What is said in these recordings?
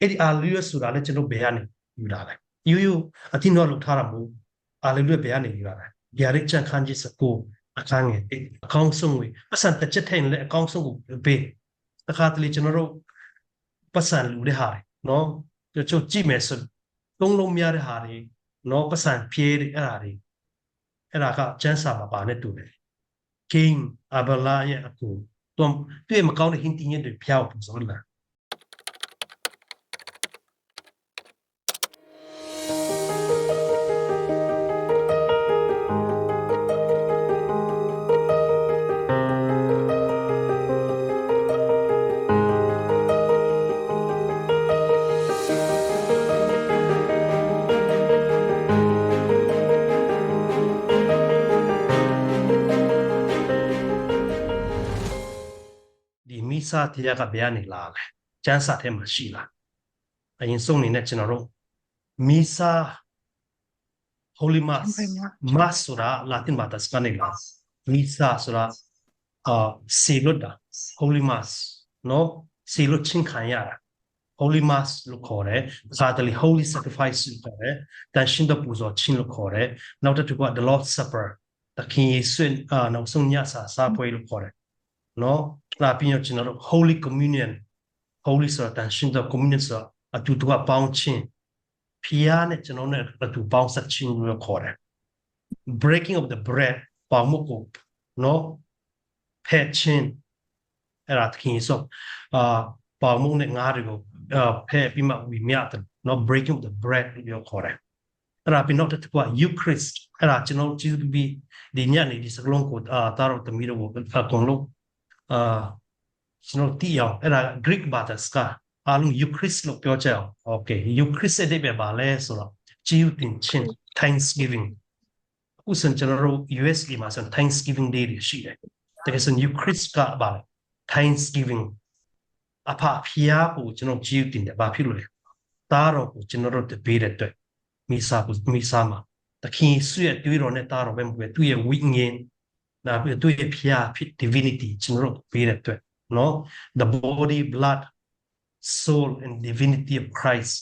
အဲ့ဒီ hallelujah ဆိုတာလည်းကျွန်တော်ဘယ်ကနေယူလာလဲရိုးရိုးအတင်းတော့လုပ်ထားတာမဟုတ် hallelujah ဘယ်ကနေယူလာလဲဒီအရိချန်ခန်းကြီးစကိုအခန်းငယ်အကောင်းဆုံးဝေပတ်စံတစ်ချက်ထိုင်လည်းအကောင်းဆုံးကိုပေးအခါတလေကျွန်တော်တို့ပတ်စံလူတဲ့ဟာနော်ကျွန်တော်ကြည့်မယ်ဆိုသုံးလုံးများတဲ့ဟာတွေနော်ပတ်စံဖြေးတဲ့အဲ့ဒါကကျန်းစာမှာပါနဲ့တူတယ် King Abala ရဲ့အကူတွေ့မကောင်းတဲ့ဟင်းတင်းတွေဖျောက်ပုံစံလားစာတရားကဘယ်ကနေလာလဲကျမ်းစာထဲမှာရှိလားအရင်ဆုံးနေနဲ့ကျွန်တော်တို့မီစာ Holy Mass Mass ဆိုတာ Latin ဘာသာစကားနဲ့လားမီစာဆိုတာစေလွတ်တာ Holy Mass နော်စေလွတ်ချင်းခံရတာ Holy Mass လို့ခေါ်တယ်စာတလီ Holy Sacrifice လို့ခေါ်တယ်တန်ရှင်းတဲ့ပူဇော်ခြင်းလို့ခေါ်တယ်နောက်တစ်ခုက The Lord's Supper တခင်ယေရှုနောက်ဆုံးညစာစားပွဲလို့ခေါ်တယ်နော်လာပြီးတော့ကျွန်တော်တို့ Holy Communion Holy ဆိုတာတန်ရှင်းတဲ့ Communion ဆိုတာအတူတူပေါင်းခြင်းဖျားနဲ့ကျွန်တော်နဲ့အတူပေါင်းဆက်ခြင်းလို့ခေါ်တယ် Breaking of the bread ပေါင်းမှုကိုနော်ဖဲ့ခြင်းအဲ့ဒါတခင်ယေရှုပေါင်းမှုနဲ့ငါးတွေကိုဖဲ့ပြီးမှဝီမြတ်တယ်နော် Breaking of the bread လို့ခေါ်တယ်အဲ့ဒါပြီးနောက်တစ်ခုက Eucharist အဲ့ဒါကျွန်တော်ကြည့်ပြီးဒီညနေဒီစကလုံးကိုတာတော့တမီးတို့အကုန်လုံးကျွန်တော်တီးအောင်အဲ့ဒါ Greek ဘာသာစကားအားလုံး Eucharist လို့ပြောကြအောင် Okay Eucharist တဲ့ပဲပါလဲဆိုတော့ကြည်တင်ချင်း Thanksgiving အခုစံကျွန်တော်တို့ US မှာဆို Thanksgiving Day ရှိတယ်တကယ်ဆို Eucharist ကပါလဲ Thanksgiving အဖဖျားကိုကျွန်တော်ကြည်တင်တယ်ဘာဖြစ်လို့လဲတားတော့ကိုကျွန်တော်တို့တပေးတဲ့အတွက်မိစာမှာတခင်ဆွေတွေးတော်နဲ့တားတော့ပဲမဟုတ်ဘူးသူ့ရဲ့ဝိညာဉ်ဒါပြီးသူ့ရဲ့ဖျားဖြစ် divinity ကျွန်တော်တို့ပေးတဲ့အတွက်နော် the body blood soul and divinity of Christ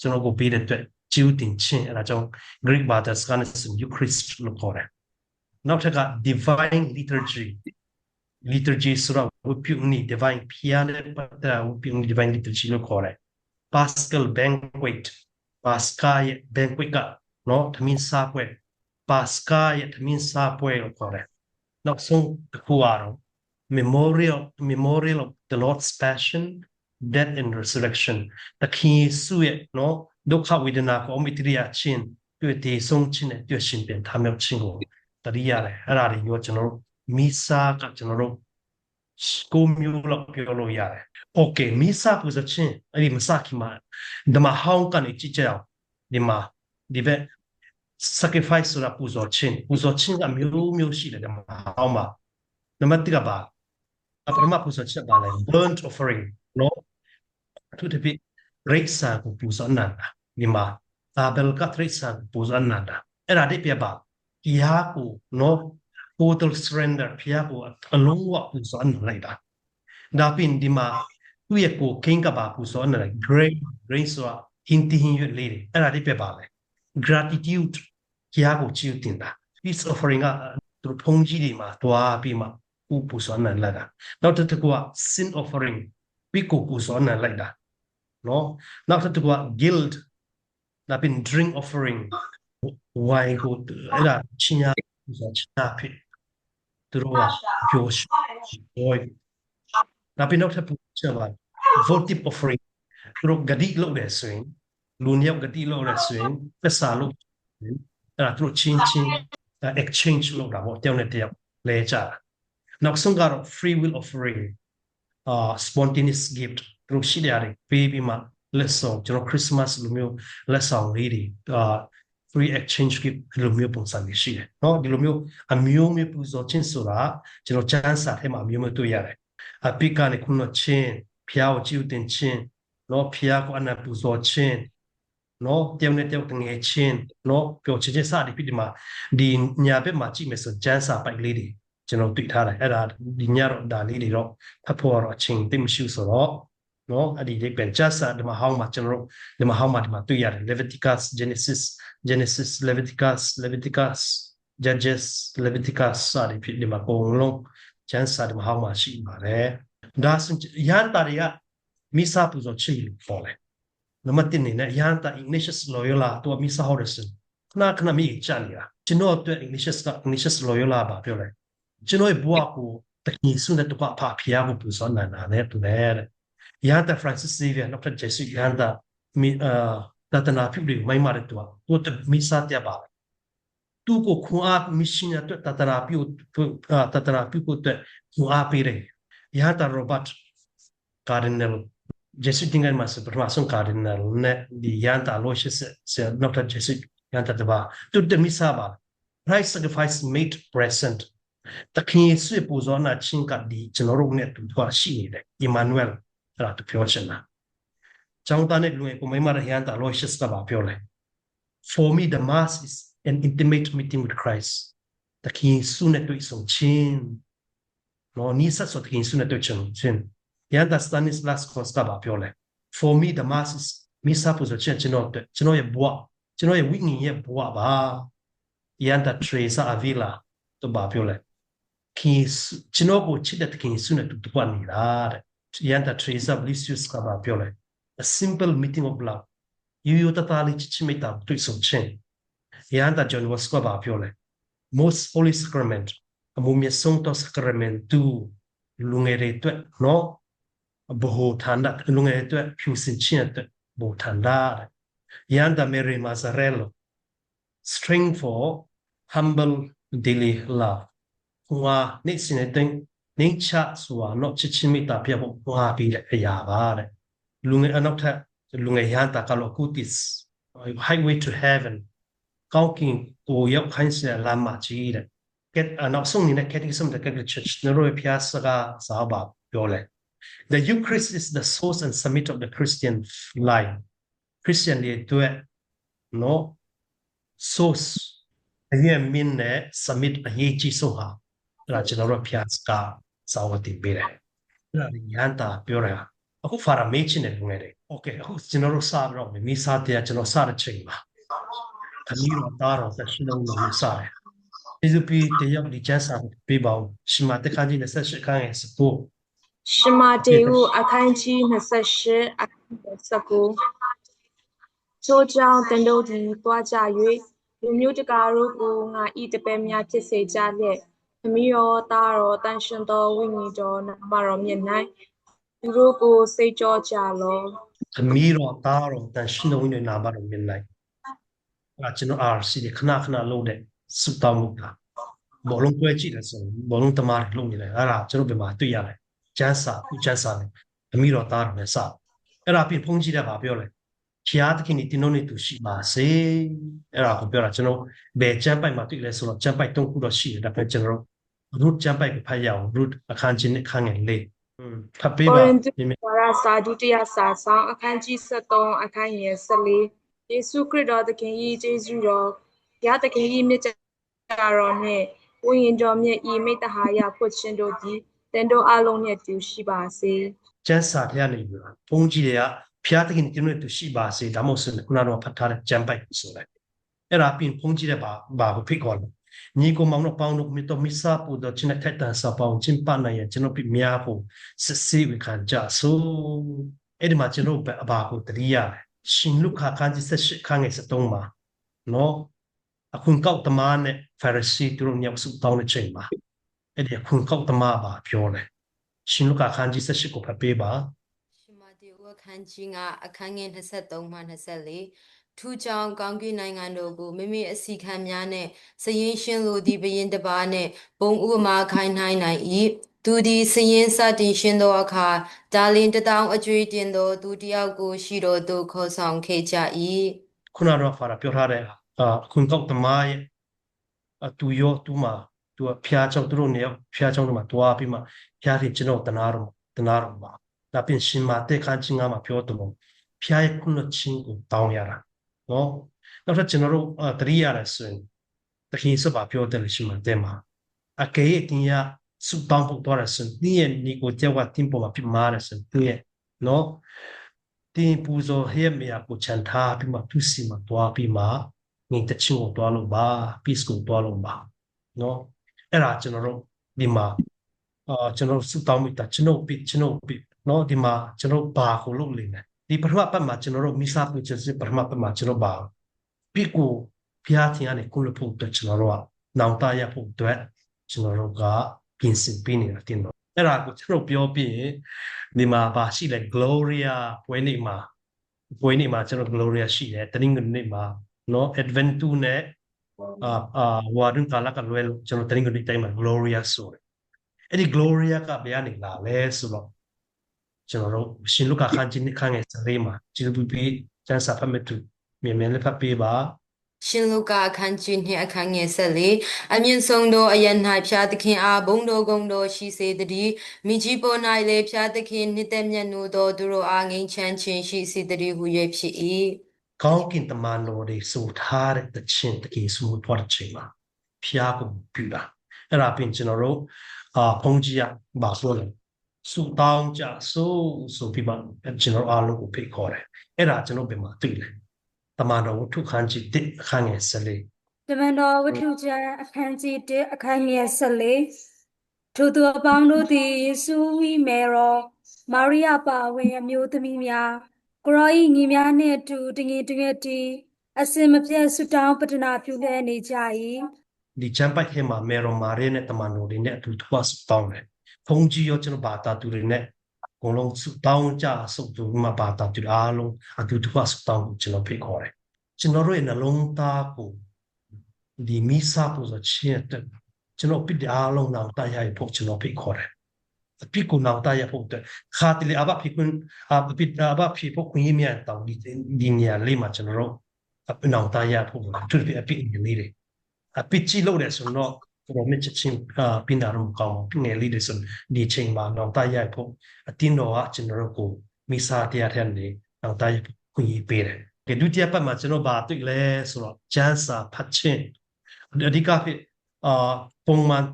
ကျွန်တော်ကိုပေးတဲ့အတွက်ကျူးတင်ခြင်းအဲ့ဒါကြောင့် Greek ဘာသာစကားနဲ့ Eucharist လို့ခေါ်တယ်နောက်ထပ်က divine liturgy ဆိုတာဝတ်ပြုနေ divine ဖျားနဲ့ပတ်သက်ဝတ်ပြုနေ divine liturgy လို့ခေါ်တယ် Paschal banquet Pascha ရဲ့ banquet ကနော်ထမင်းစားပွဲ Pascha ရဲ့ထမင်းစားပွဲလို့ခေါ်တယ်နောက်ဆုံးတစ်ခုကတော့ memorial of the Lord's passion death and resurrection တခင်ယေရှုရဲ့နော်ဒုက္ခဝေဒနာကိုအမိတရချင်းတွေ့တည်ဆုံးခြင်းနဲ့တွေ့ရှင်ပြန်ထမြောက်ခြင်းကိုတရိရတယ်အဲ့ဒါတွေရောကျွန်တော်တို့မိစာကကျွန်တော်တို့ကိုမျိုးလောက်ပြောလို့ရတယ် Okay မိစာပူဇော်ခြင်းအဲ့ဒီမစခင်မှာဒီမှာဟောင်းကနေကြည့်ကြအောင်ဒီမှာဒီဘက် sacrifice ဆိုတာပူဇော်ခြင်းကမျိုးရှိတယ်ဒီမှာဟောင်းမှာနံပါတ်1ကပါအပရမပူဇော်ခြင်းပါလဲ burnt offering နော်သူတပိရိတ်စာကိုပူဇော်နန္ဒာဒီမှာအာဘယ်ကရိတ်စာပူဇော်နန္ဒာအဲ့ဒါတိပြပါဖျားကိုနော် total surrender ဖျားကိုအလုံးဝပူဇော်နန္ဒာလိုက်တာဒါပြင်ဒီမှာသူ့ရဲ့ကိုကင်းကပါပူဇော်နန္ဒာ grace ဆိုတာဟင်းတီဟင်းရွက်လေးတွေအဲ့ဒါတိပြပါလဲ gratitude ဖျားကိုချီးတင်တာ peace offering ကသူဖုန်ကြီးတွေမှာတွားပြီးမှပူဇော်နန္ဒာလိုက်တာနောက်တစ်ခုက sin offering ပြီးကိုပူဇော်နန္ဒာလိုက်တာနော်နောက်တစ်ခုက guild ဒါပြင် drink offering ဝိုင်ကိုအဲ့ဒါချင်းရပူဇော်ချတာဖြစ်သူတို့ကပြောရှိဒါပြင်နောက်တစ်ခုချက်ပါ votive offering သူတို့ဂတိလုပ်တယ်ဆိုရင်လူညောက်ဂတိလုပ်တယ်ဆိုရင်ပစာလုပ်အဲ့ဒါသူတို့ချင်း exchange လုပ်တာပေါ့တယောက်နဲ့တယောက်လဲကြတာနောက်ဆုံးကတော့ free will offering spontaneous gift သူတို့ရှိတယ်ပေးပြီးမှလက်ဆောင်ကျွန်တော် Christmas လိုမျိုးလက်ဆောင်လေးတွေfree exchange gift လိုမျိုးပုံစံမျိုးရှိတယ်เนาะဒီလိုမျိုးအမျိုးမျိုးပူဇော်ခြင်းဆိုတာကျွန်တော်ကျမ်းစာထဲမှာအမျိုးမျိုးတွေ့ရတယ်အပိကနေခုနချင်းဖျားကိုကြည့်တင်ချင်းเนาะဖျားကိုအနာပူဇော်ခြင်းเนาะတယောက်နဲ့တယောက်တငယ်ချင်းเนาะပျော်ချင်ခြင်းစသည်ဖြစ်ဒီမှာဒီညာဘက်မှာကြည့်မယ်ဆိုကျမ်းစာပိုက်လေးတွေကျွန်တော်တွေ့ထားတယ်အဲ့ဒါဒီညတော့ဒါလေးတွေတော့ဖတ်ဖို့တော့အချိန်သိမရှိဆိုတော့ နော်အဲ့ဒီဒီပြန်ချစာဒီမှာဟောင်းမှာကျွန်တော်တို့ဒီမှာဟောင်းမှာဒီမှာတွေ့ရတယ် Leviticus Genesis Leviticus Judges Leviticus စသည်ဖြစ်ဒီမှာပုံလုံးကျမ်းစာဒီမှာဟောင်းမှာရှိပါတယ်ဒါဆိုရန်တာတွေကမိစာပူဇော်ချီလို့ခေါ်တယ်နံပါတ်1နေနဲ့ရန်တာ Ignatius Loyola သူမိစာဟောတယ်ဆိုခဏမိချနေတာကျွန်တော်အတွက် Ignatius Loyola ပါပြောတယ်ကျွန်တော်ရဲ့ဘဝကိုတခင်ဆုနဲ့တော့ဖာဖျားဖို့ပူဇော်နာနဲ့တူတယ်ရန်တာ Francis Xavier နောက်ထပ် Jesuit ရန်တာတတနာပြုတွေမိုင်းမာတဲ့သူကမိစာပြပါသူကိုခွန်အားမရှိတဲ့တတနာပြုဖို့အတွက်ခွန်အားပေးတယ်ရန်တာ Robert Cardinal Jesuit တင်မှာစပထမဆုံး Cardinal နဲ့ဒီရန်တာ Aloysius နောက်ထပ် Jesuit ရန်တာတပါသူတမိစာပါ Christ sacrifice made present တခင်ဆွေပူဇော်နာချင်းကဒီကျွန်တော်တို့နဲ့တူသွားရှိနေတယ် Emmanuel အဲ့ဒါတပြောချင်တာကျောင်းသားနဲ့လူငယ်ကိုမိမရဟန်တာ Aloysius ကပါပြောတယ် For me the mass is an intimate meeting with Christ တခင်ဆွေနဲ့တွေ့ဆုံခြင်းနော်နိစ္စဆိုတခင်ဆွေနဲ့တွေ့ခြင်းရန်တာ Stanislas Kostka ပါပြောတယ် For me the mass is မိစာပူဇော်ခြင်းကျွန်တော်ရဲ့ဘဝကျွန်တော်ရဲ့ဝိညာဉ်ရဲ့ဘဝပါရန်တာ Teresa Avila တော့ပါပြောတယ်ခင်ကျွန်တော်ကိုချစ်တဲ့ခင်ဆွေနဲ့တူတူနေတာတဲ့ရန်တာ Teresa Blisius ကပါပြောတယ် a simple meeting of love ရိုးရိုးသားသားလေးချစ်မိတာတွေ့ဆုံခြင်းရန်တာ John Bosco ကပါပြောတယ် most holy sacrament အမှုမြတ်ဆုံးသော sacrament တူလူငယ်တွေအတွက်နော်ဘောဌာနလူငယ်တွေအတွက်ဖြူစင်ခြင်းအတွက်ဘောဌာနရန်တာ Mary Mazzarello strength for humble daily love ဟွာနေစနေတဲ့နေချဆိုတာတော့ချစ်ချင်းမိတာပြဖို့ဟွာပြီးတဲ့အရာပါတဲ့လူငယ်အနောက်ထပ်လူငယ်ရန်တာကလို့ကုတိစ် highway to heaven ကောင်းကင်ကိုရောက်ခိုင်းစရာလမ်းမကြီးတဲ့ကဲနောက်ဆုံးနေတဲ့ catechism တဲ့ Catholic Church တို့ဖျားစကားစာပါပြောလဲ The Eucharist is the source and summit of the Christian life Christian တွေအတွက်နော် source အရင်မင်းနဲ့ summit အရေးကြီးဆုံးဟာအဲ့ဒါကျွန်တော်တို့ဖျားစကားစာဝတ်တင်ပေးတယ်အဲ့ဒါရန်တာပြောတာအခုဖာရာမေးချင်တယ်လူငယ်တွေ okay အခုကျွန်တော်တို့စပြီးတော့မိစားတရားကျွန်တော်စတဲ့ချိန်မှာအနည်းတော့တာတော့ဆက်ရှိလုံးလို့စတယ်ဒီစုပြီးတယောက်ဒီချမ်းစာပေးပါဦးရှမာတက်ခန်းကြီး28ခန်းရဲ့စပို့ရှမာတေဟုအခန်းကြီး28အခန်း19ထိုကြောင့်တင်တို့သည်တွားကြ၍လူမျိုးတကာတို့ကိုငါဤတပည့်များဖြစ်စေကြလျက်သမီးတော်သားတော်တန်ရှင်တော်ဝိညာဉ်တော်နာမတော်မြတ်၌သူတို့ကိုစိတ်ကြောကြလောသမီးတော်သားတော်တန်ရှင်တော်ဝိညာဉ်နာမတော်မြတ်၌ကျွန်တော် RC ခဏလုံးတဲ့စုတောင်းမှုကဘောလုံးပွဲကြည့်တယ်ဆိုဘောလုံးတမားလုံးနေတယ်အဲ့ဒါကျွန်တော်ပြန်မှာတွေ့ရတယ်ကျန်းစာနဲ့သမီးတော်သားတော်နဲ့စအဲ့ဒါပြင်ဖုန်းကြည့်တဲ့ပါပြောလဲဖျားသခင်ဒီတင်းတို့နေသူရှိပါစေအဲ့ဒါကိုပြောတာကျွန်တော်ဘယ်ကျမ်းပိုက်မှာတွေ့လဲဆိုတော့ကျမ်းပိုက်၃ခုတော့ရှိတယ်ဒါပေမဲ့ကျွန်တော်root ကျမ်းပိုက်ကိုဖတ်ရအောင် root အခန်းကြီးနဲ့အခန်းငယ်၄ဖတ်ပေးပါဝါရစာဒုတိယစာဆောင်အခန်းကြီး73အခန်းငယ်14ယေရှုခရစ်တော်သခင်၏ကျေးဇူးတော်ဘုရားသခင်၏မြတ်တော်နှင့်ဝိညာဉ်တော်မြတ်ဤမိတ္တဟာယဖွင့်ခြင်းတို့သည်တင်တို့အလုံးနဲ့တူရှိပါစေကျမ်းစာထဲကနေပြီးဘုန်းကြီးတွေကဖျားသခင်တင်တို့တူရှိပါစေဒါမှမဟုတ်ခုနကတော့ဖတ်ထားတဲ့ကျမ်းပိုက်ဆိုလိုက်အဲ့ဒါပြင်ဘုန်းကြီးတဲ့ဘာကိုဖိတ်ခေါ်လဲညီကိုမောင်တို့ပေါင်းတို့မိတော်မိစားပူတော်ချင်းတဲ့တန်စာပေါင်းချင်းပနိုင်ရကျွန်တော်ပြများဖို့စစ်စေးဝခံကြဆိုအဲ့ဒီမှာကျွန်တော်အဘာကိုတတိယရှင်လုခါခန်းကြီး78ခန်းငယ်73မှာနော်အခုကောက်တမားနဲ့ဖာရစီတို့ညောက်စုတောင်းတဲ့ချိန်မှာအဲ့ဒီအခုကောက်တမားပါပြောတယ်ရှင်လုခါခန်းကြီး78ကိုဖတ်ပေးပါရှင်မာတေဝခန်းကြီးကအခန်းငယ်23မှ24ထူးကြောင်ကောင်းကင်နိုင်ငံတို့ကိုမိမိအစီခံများနဲ့စရင်ရှင်လိုသည်ဘရင်တပါးနဲ့ဘုံဥပမာခိုင်းနိုင်၏သူသည်စရင်စတင်ရှင်သောအခါဒါလင်1000အကျွေးတင်သောသူတယောက်ကိုရှိတော်သို့ခေါ်ဆောင်ခဲ့ကြ၏ခုနတော့ဖာရာပြောထားတဲ့အခုကောက်တမားရဲ့သူရောသူမှာသူဖျားချောင်းသူတို့နေဖျားချောင်းတို့မှာတွားပြီးမှဖျားတင်ကျွန်တော်တနာတော်ပါဒါပြင်ရှင်မာတက်ခန်းချင်းကမှာပြောတယ်ဖျားရဲ့ခုနချင်းကိုတောင်းရတာနော်နောက်ထပ်ကျွန်တော်တို့တတိယရဆိုရင်တခင်စပါပြောတယ်ရှင်မာတက်မှာအကေတင်ရစုတောင်းဖို့တော့ဆိုရင်ဒီရဲ့ဒီကိုကြောက်တင်ပေါ်မှာပြမားရဆိုသူရဲ့ နော်တင်ပူဇော်ဟဲ့မြာကိုချန်ထားပြီးမှသူစီမှာတွားပြီးမှငင်တချို့တွားလို့ပါ peace ကိုတွားလို့ပါနော်အဲ့ဒါကျွန်တော်တို့ဒီမှာကျွန်တော်စုတောင်းမိတာကျွန်တော်ပြနော်ဒီမှာကျွန်တော်ဘာကိုလုပ်လိမ့်မယ်ဒီပထမပတ်မှာကျွန်တော်တို့မိစားပူချစ်ပထမပတ်မှာကျွန်တော်ဘာပြကိုဖျားထင်ရနေကိုလို့ဖို့အတွက်ကျွန်တော်တို့ကနောင်တရဖို့အတွက်ကျွန်တော်တို့ကပြင်ဆင်ပေးနေတာတင်တော့အဲ့ဒါကိုကျွန်တော်ပြောပြီးဒီမှာပါရှိတယ် Gloria ပွဲနေ့မှာကျွန်တော် Gloria ရှိတယ်တနင်္ဂနွေနေ့မှာနော် Advent 2နဲ့ဝါဒုကာလကလွယ်လို့ကျွန်တော်တနင်္ဂနွေတိုင်းမှာ Gloria ဆိုတယ်အဲ့ဒီ Gloria ကဘယ်ကနေလာလဲဆိုတော့ကျွန်တော်တို့ရှင်လုကာခန်းကြီးခန်းငယ်စလေးမှာကျေးဇူးပေးကျမ်းစာဖတ်မဲ့သူမြင်မြန်လေးဖတ်ပေးပါရှင်လုကာအခန်းကြီးနှင့်အခန်းငယ်14အမြင့်ဆုံးသောအရ၌ဖျားသခင်အားဘုန်းတော်ဂုဏ်တော်ရှိစေတည်းမိကြီးပေါ်၌လည်းဖျားသခင်နှစ်သက်မြတ်နိုးသောသူတို့အားငြိမ်းချမ်းခြင်းရှိစေတည်းဟု၍ဖြစ်၏ကောင်းကင်တမန်တော်တွေဆိုထားတဲ့တခြင်းတကယ်ဆိုဖို့တဲ့ချိန်မှာဖျားကိုပြုတာအဲ့ဒါပြင်ကျွန်တော်တို့ဘုန်းကြီးကဘာဆိုလဲစုတောင်းကြဆိုပြီးမှကျွန်တော်အားလုံးကိုဖိတ်ခေါ်တယ်အဲ့ဒါကျွန်တော်ပြန်မှာတွေ့တယ်တမန်တော်ဝတ္ထုခန်းကြီး1အခန်းငယ်14တမန်တော်ဝတ္ထုကျမ်းအခန်းကြီး1အခန်းငယ်14ထိုသူအပေါင်းတို့သည်ယေရှုဝိမေရောမာရိယပါဝင်အမျိုးသမီးများကိုရောဤညီများနှင့်အတူတငင်တငယ်တီအစင်မပြတ်ဆုတောင်းပတနာပြုလည်နေကြ၏ဒီချမ်းပိုက်ထဲမှာမေရောမာရီနဲ့တမန်တော်တွေနဲ့အတူတကွဆုတောင်းတယ်ဘုန်းကြီးရောကျွန်တော်ဘာသာသူတွေနဲ့အကုန်လုံးဆုတောင်းကြဆုသူမှာဘာသာသူအားလုံးအတူတကွဆုတောင်းကျွန်တော်ဖိတ်ခေါ်တယ်ကျွန်တော်တို့ရဲ့နှလုံးသားကိုဒီမိစားပူဇော်ခြင်းတဲ့ကျွန်တော်ပြစ်အားလုံးနောက်တရားရဖို့ကျွန်တော်ဖိတ်ခေါ်တယ်အပြစ်ကိုနောက်တရားဖို့တဲ့ခါတလေအဘဖိကွန်းအပြစ်အဘဖိဖို့ခွင့်ရမြတ်တောင်းဒီနေရာလေးမှာကျွန်တော်တို့အနောက်တရားဖို့သူပြအပြစ်နေလေးအပစ်ကြီးလို့တယ်ဆိုတော့ကျွန်တော်မြစ်ချင်းပင်တာတော့မကောင်းဘူးငယ်လေးတွေဆိုဒီချိန်မှာတော့တာရိုက်ဖို့အတင်းတော်ကကျွန်တော်တို့ကိုမိစားတရားထဲနေတော့တာရိုက်ခွင့်ပေးတယ်ဒီဒုတိယပတ်မှာကျွန်တော်ဗာတွေ့လဲဆိုတော့ကျမ်းစာဖတ်ခြင်းအဓိကဖြစ်ပုံမှန်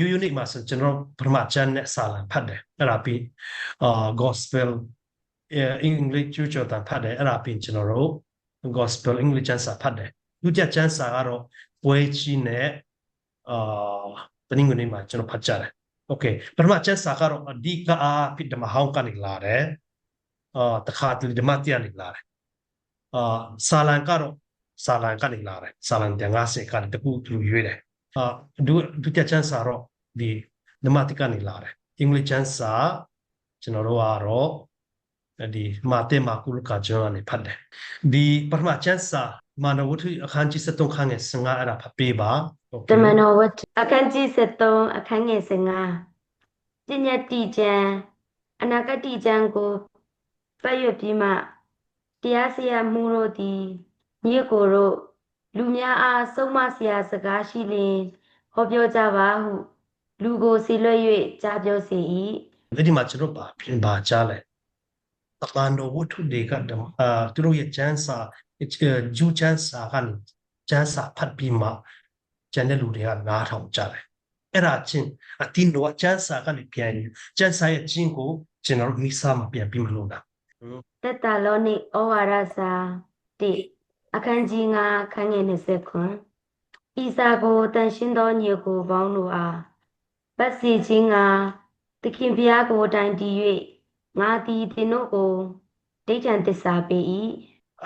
unit မှာဆိုကျွန်တော်ပထမကျမ်းနဲ့စာလံဖတ်တယ်အဲ့ဒါပြီးgospel English literature တန်ဖတ်တယ်အဲ့ဒါပြီးကျွန်တော်တို့ gospel English ကျမ်းစာဖတ်တယ်ဒုတိယကျမ်းစာကတော့ပွဲကြီးနဲ့တနင်္ဂနွေနေ့မှာကျွန်တော်ဖတ်ကြတယ်โอเคပထမကျမ်းစာကတော့အဓိကအားဖြင့်ဓမ္မဟောင်းကနေလာတယ်တခါတလေဓမ္မတရားနေလာတယ်စာလံကတော့စာလံကနေလာတယ်စာလံတဲ့50ကနေတကူသူရွေးတယ်ဒုတိယကျမ်းစာတော့ဒီဓမ္မတိကနေလာတယ်အင်္ဂလိပ်ကျမ်းစာကျွန်တော်တို့ကတော့ဒီမာတေမာကုလကာကျောင်းကနေဖတ်တယ်ဒီပထမကျမ်းစာမာနဝတ္ထုအခန်းကြီး73ခန်းငယ်15အဲ့ဒါဖတ်ပေးပါတမန်တော်ဝတ္ထုအခန်းကြီး73အခန်းငယ်15ပညာတိကျမ်းအနာဂတိကျမ်းကိုပတ်ရွတ်ပြီးမှတရားစရာမှုတို့သည်ညီကိုတို့လူများအားဆုံးမစရာစကားရှိလျင်ဟောပြောကြပါဟုလူကိုစီလွှဲ၍ကြားပြောစေ၏ဒီမှာကျွန်တော်ပြင်ပါကြားလဲတမန်တော်ဝတ္ထုတွေကသူတို့ရဲ့ကျမ်းစာဂျူးကျမ်းစာကနေကျမ်းစာဖတ်ပြီးမှကျန်တဲ့လူတွေကနားထောင်ကြတယ်အဲ့ဒါချင်းအတင်းတော့ကျမ်းစာကနေပြန်ကျမ်းစာရဲ့ချင်းကိုကျွန်တော်မိစားမှာပြန်ပြီးမလို့လားတက်တာလောနိဩဝါဒစာ1အခန်းကြီး9အခန်းငယ်29ဤစာကိုတန်ရှင်းသောညီကိုပေါင်းတို့အားပတ်စီခြင်းကသခင်ဘုရားကိုတိုင်တည်၍ငါသည်သင်တို့ကိုဒိဋ္ဌံသစ္စာပေး၏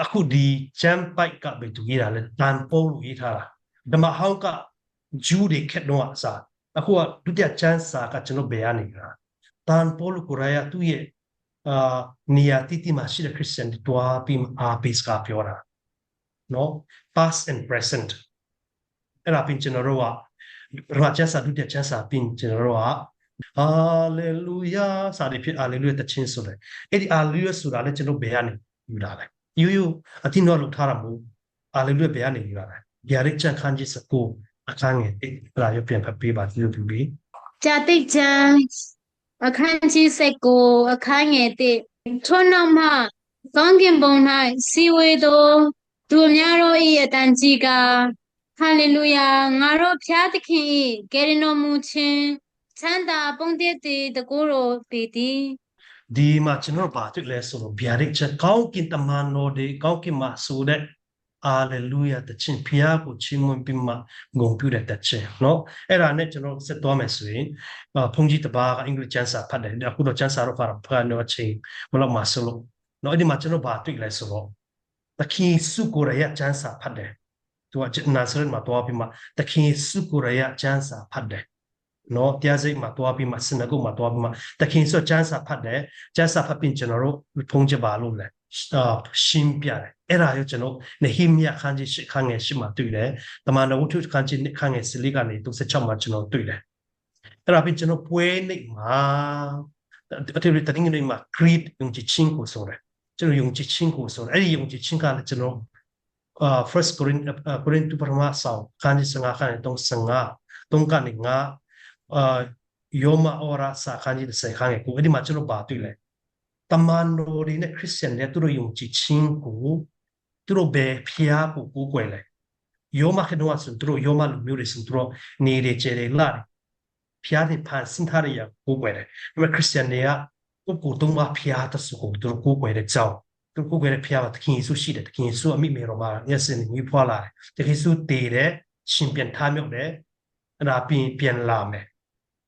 အခုဒီကျမ်းပိုက်ကပဲသူရေးတာလဲတန်ပိုးလို့ရေးထားတာဓမ္မဟောင်းကဂျူးတွေခက်တော့အစားအခုကဒုတိယကျမ်းစာကကျွန်တော်ဘယ်ကနေကြတန်ပိုးလို့ကိုရရသူ့ရဲ့နေရာတိမှာရှိတဲ့ခရစ်ယာန်တွေတွားပြီးအားပေးစကားပြောတာနော် past and present အဲ့ဒါပြင်ကျွန်တော်တို့ကပထမကျမ်းစာဒုတိယကျမ်းစာပြင်ကျွန်တော်တို့ကဟာလေလုယာစာတွေဖြစ်ဟာလေလုယာတခြင်းဆိုတယ်အဲ့ဒီဟာလေလုယာဆိုတာလည်းကျွန်တော်ဘယ်ကနေယူလာလဲယူအတင်းတော့လောက်ထားတာမဟုတ်ဟာလေလုယာဘယ်ကနေယူလာလဲဗျာဒိတ်ချန်ခန်းကြီးစကိုအခန်းငယ်အဲ့ဒါရပြန်ဖတ်ပေးပါကြည့်လို့ပြီးဂျာတိတ်ချန်အခန်းကြီး19အခန်းငယ်1ထို့နောက်မှကောင်းကင်ဘုံ၌စီဝေသောသူများတို့၏အတန်ကြီးကဟာလေလုယာငါတို့ဖျားသခင်၏ကယ်တင်တော်မူခြင်းချမ်းသာပုံတည်တည်တကူတော်ပေသည် ဒီမှာကျွန်တော်ဘာတွေ့လဲဆိုတော့ဗျာဒိတ်ချက်ကောင်းကင်တမန်တော်တွေကောင်းကင်မှာဆိုတဲ့ Hallelujah တခြင်းဖျားကိုချီးမွမ်းပြီးမှဂုဏ်ပြုတဲ့တခြင်းเนาะအဲ့ဒါနဲ့ကျွန်တော်ဆက်သွားမယ်ဆိုရင်ဘုန်းကြီးတပါးကအင်္ဂလိပ်ကျမ်းစာဖတ်တယ်အခုတော့ကျမ်းစာတော့ဖတ်တော့အချိန်မလောက်မှဆိုလို့เนาะအဲ့ဒီမှာကျွန်တော်ဘာတွေ့လဲဆိုတော့တခင်စုကိုရရကျမ်းစာဖတ်တယ်သူကနာဇရက်မှာတွားပြီးမှတခင်စုကိုရရကျမ်းစာဖတ်တယ်နော်တရားစိတ်မှာတွားပြီးမှစနကုမှာတွားပြီးမှတခင်ဆိုကျမ်းစာဖတ်တယ်ကျမ်းစာဖတ်ပြီးကျွန်တော်တို့ဖုန်းကြပါလို့လဲရှင်းပြတယ်အဲ့ဒါရောကျွန်တော်နေဟိမြခန်းကြီးခန်းငယ်ရှိမှတွေ့တယ်တမန်တော်ဝတ္ထုခန်းကြီးခန်းငယ်စလိကနေ36မှာကျွန်တော်တွေ့တယ်အဲ့ဒါပြီးကျွန်တော်ပွဲနေမှာအတေတတင်းနေမှာ creed ယုံကြည်ခြင်းကိုဆိုတယ်ကျွန်တော်ယုံကြည်ခြင်းကိုဆိုတယ်အဲ့ဒီယုံကြည်ခြင်းကလည်းကျွန်တော်first Corinthians ပထမဆောင်ခန်းကြီး15ခန်း3ကနေ5ယောမအော်ရာစာခန်းကြီး30ခန်းကိုအဲ့ဒီမှာကျွန်တော်ပါတွေ့လဲတမန်တော်တွေနဲ့ခရစ်ယာန်တွေသူတို့ယုံကြည်ခြင်းကိုသူတို့ပဲဖျားကိုကိုးကွယ်လဲယောမခေနောဆိုသူတို့ယောမလူမျိုးတွေဆိုသူတို့နေရကြတယ်လာဖျားတဲ့ဖန်ဆင်းထားရကိုးကွယ်တယ်ဒါပေမဲ့ခရစ်ယာန်တွေကကိုတုံးမဖျားတဆူကိုသူတို့ကိုးကွယ်တဲ့ကြောင်းသူကိုးကွယ်တဲ့ဖျားကသခင်ယေရှုရှိတယ်သခင်ယေရှုအမိမေတော်မှာမျက်စင်မြည်ဖွာလာတယ်သခင်ယေရှုတည်တယ်ရှင်ပြန်ထားမြောက်တယ်အဲ့ဒါပြန်လာမယ်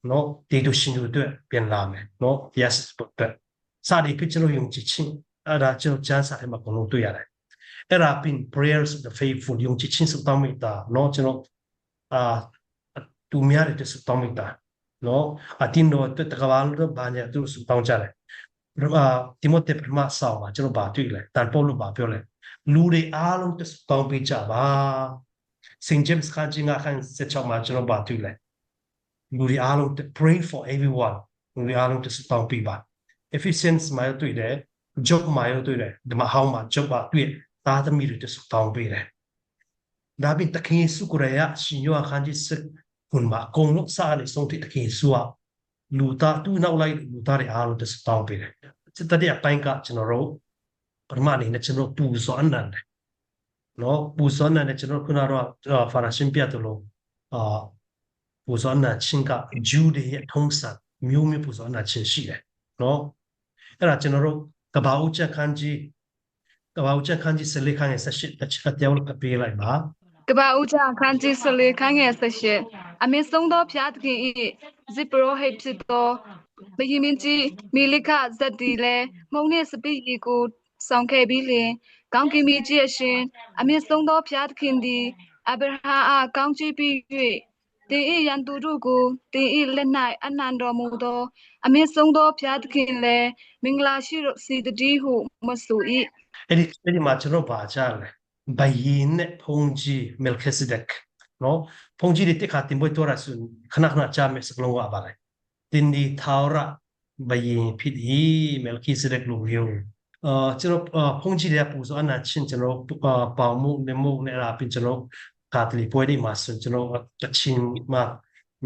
နော်တေတို့ရှင်တို့အတွက်ပြန်လာမယ်နော် yes အတွက်စာဒီဖြစ်လို့ယုံကြည်ခြင်းအဲ့ဒါကျွန်တော်ကျမ်းစာထဲမှာဘုံလုံးတွေ့ရတယ်အဲ့ဒါပြင် prayers of the faithful ယုံကြည်ခြင်းစုတောင်းမိတာနော်ကျွန်တော်သူများတဲ့စုတောင်းမိတာနော်အတင်းတော့တကဘာလို့ဘာညာသူစုတောင်းကြတယ်တိမိုသေပထမဆောင်မှာကျွန်တော်ဗာတွေ့လဲတန်ပို့လို့ဗာပြောလဲလူတွေအားလုံးစုတောင်းပေးကြပါSt. James ခန်းကြီးငါခန်းဆက်ချောင်းမှာကျွန်တော်ဗာတွေ့လဲလူတွေအားလုံး pray for everyone လူတွေအားလုံးစုတောင်းပေးပါEphesians မှာတွေ့တယ် Job မှာတွေ့တယ်ဒီမှာဟောင်းမှာ Job ကတွေ့သားသမီးတွေစုတောင်းပေးတယ်ဒါပြီးတခင်ယေရှုကိုရရှင်ယောခန်းကြီးစကွန်မှာအကုန်လုံးစားနေဆုံးတဲ့တခင်ယေရှုကလူသားသူ့နောက်လိုက်လူသားတွေအားလုံးစုတောင်းပေးတယ်စစ်တဲ့အပိုင်းကကျွန်တော်တို့ပထမအနေနဲ့ကျွန်တော်ပူဇော်အနန္တနော်ပူဇော်နဲ့ကျွန်တော်ခုနကတော့ဖာရာရှင်ပြတ်လို့ပူဇော်နာချင်းကဂျူးတွေရဲ့ထုံးစံမျိုးမျိုးပူဇော်နာချင်းရှိတယ်နော်အဲ့ဒါကျွန်တော်တို့ကဘာဦးချက်ခန်းကြီးစလေခန်းရဲ့ဆက်ရှိတစ်တရားလို့ပေးလိုက်ပါကဘာဦးချက်ခန်းကြီးစလေခန်းရဲ့ဆက်ရှိအမေဆုံးသောဖျားသခင်ဤဇိပရောဟိတ်ဖြစ်သောမယီမင်းကြီးမီလိခဇက်တီလဲမှုံနဲ့စပိရီကိုဆောင်ခဲ့ပြီးလင်ကောင်းကင်မီကြီးအရှင်အမေဆုံးသောဖျားသခင်သည်အဗြဟံအားကောင်းချီးပြီး၍တင်ဤရန်သူတို့ကိုတင်ဤလက်၌အနန္တော်မူသောအမေဆုံးသောဖျားသခင်လဲမင်္ဂလာရှိစီတည်းဟုမဆို၏အဲ့ဒီမှာကျွန်တော်ပါကြလဲဘယင်းနဲ့ဖုန်ကြီးမယ်ခက်ဇဒက်နော်ဖုန်ကြီးတဲ့ခါတင်ဘွေတော်ရဆုခဏချမယ်စကလုံးဝပါလိုက်တင်ဒီထာဝရဘယင်းဖြစ်ဤမယ်ခက်ဇဒက်လူမျိုးကျွန်တော်ဖုန်ကြီးတဲ့ပူဇော်အနာချင်းကျွန်တော်ပေါမှုနေမှုနဲ့အပြင်ကျွန်တော်ကာတလီပွဲဒီမှာဆိုကျွန်တော်ကချင်မှာ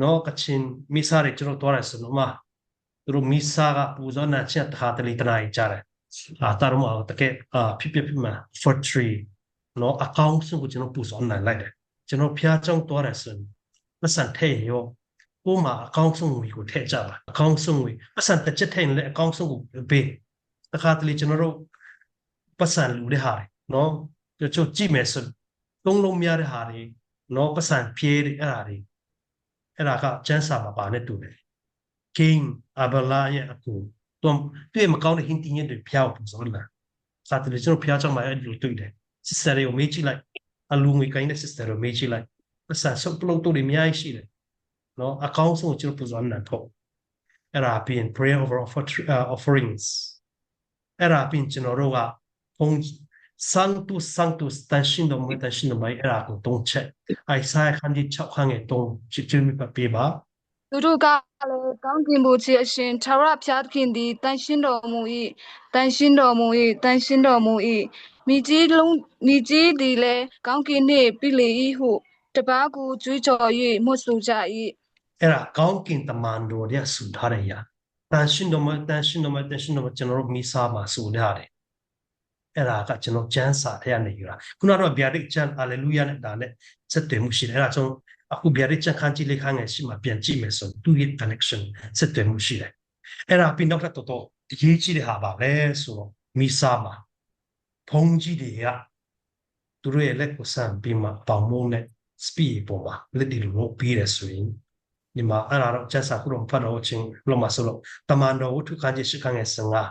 နော်ကချင်မိစားတွေကျွန်တော်တော်ရဆုနော်မှာသူတို့မိစားကပူဇော်နာချင်းကာတလီတနိုင်ကြတယ်တာရမတကယ်ဖြစ်မှာ for tree နော်အကောင့်စုကိုကျွန်တော်ပူဇော်နိုင်လိုက်တယ်ကျွန်တော်ဖျားကြောင်းတော်ရဆုပတ်စံထဲရောကိုမှာအကောင့်စုကိုထည့်ကြပါအကောင့်စုကိုပတ်စံတစ်ချက်ထဲနဲ့အကောင့်စုကိုပေးတခါတလေကျွန်တော်တို့ပတ်စံလူတဲ့ဟာတွေနော်ကျွန်တော်ကြည့်မယ်ဆိုသုံးလုံးများတဲ့ဟာတွေနော်ပတ်စံဖြေးတဲ့အဲ့ဒါကကျန်းစာမှာပါနဲ့တူတယ် King Abela ရဲ့အကူတွေ့မကောင်းတဲ့ဟင်းတင်းတွေဖျောက်ပူဇော်လာစာတလေကျွန်တော်ဖျားကြောင်းမှာအဲ့ဒီလိုတွေ့တယ် sister တွေကိုမေးကြည့်လိုက်အလူငွေကိုင်းတဲ့ sister တွေကိုမေးကြည့်လိုက်ပတ်စံစုပ်ပလုံးတို့တွေအများကြီးရှိတယ်နော်အကောင်းဆုံးကျွန်တော်ပူဇော်နိုင်ဖို့အဲ့ဒါပြင် prayer over offerings အဲ့ဒါပြင်ကျွန်တော်တို့ကဘုံSanctus တန်ရှင်းတော်မူတန်ရှင်းတော်မအဲ့ဒါကိုတုံးချက်အိုင်ဆိုင်ခန်းဒီ6ခန်းရဲ့တုံးချစ်ချစ်မိပါပေးပါသူတို့ကလည်းကောင်းကင်ဘုရားအရှင်ထာဝရဘုရားသခင်သည်တန်ရှင်းတော်မူ၏တန်ရှင်းတော်မူ၏တန်ရှင်းတော်မူ၏မိကြီးသည်လည်းကောင်းကင်နှင့်ပြည်လေ၏ဟုတပားကိုကြွေးကြော်၍မွတ်ဆိုကြ၏အဲ့ဒါကောင်းကင်တမန်တော်ရဲ့ဆူထားတဲ့ရာတန်ရှင်းတော်မကျွန်တော်မိစားမှာဆူထားတယ်အဲ့ဒါကကျွန်တော်ကျမ်းစာထဲကနေယူတာခုနကတော့ဗျာဒိတ်ကျမ်း Hallelujah နဲ့ဒါနဲ့ဆက်သွယ်မှုရှိတယ်အဲ့ဒါကြောင့်အခုဗျာဒိတ်ကျမ်းခန်းကြီးလေးခန်းငယ်ရှိမှပြန်ကြည့်မယ်ဆိုသူ့ရဲ့ connection ဆက်သွယ်မှုရှိတယ်အဲ့ဒါပြီးနောက်ထပ်တော် ရေးကြီးတဲ့ဟာပါပဲဆိုတော့မိစားမှာဘုံကြီးတွေကသူတို့ရဲ့လက်ကိုဆန့်ပြီးမှပေါင်မုံနဲ့ speed ပေါ်မှာလက်ဒီလိုပြီးရဆိုရင်ဒီမှာအဲ့ဒါတော့ကျဆာခုတော့ဖတ်တော့ချင်းလို့မဆိုလို့တမန်တော်ဝတ္ထုခန်းကြီးရှိခန်းရဲ့စငါ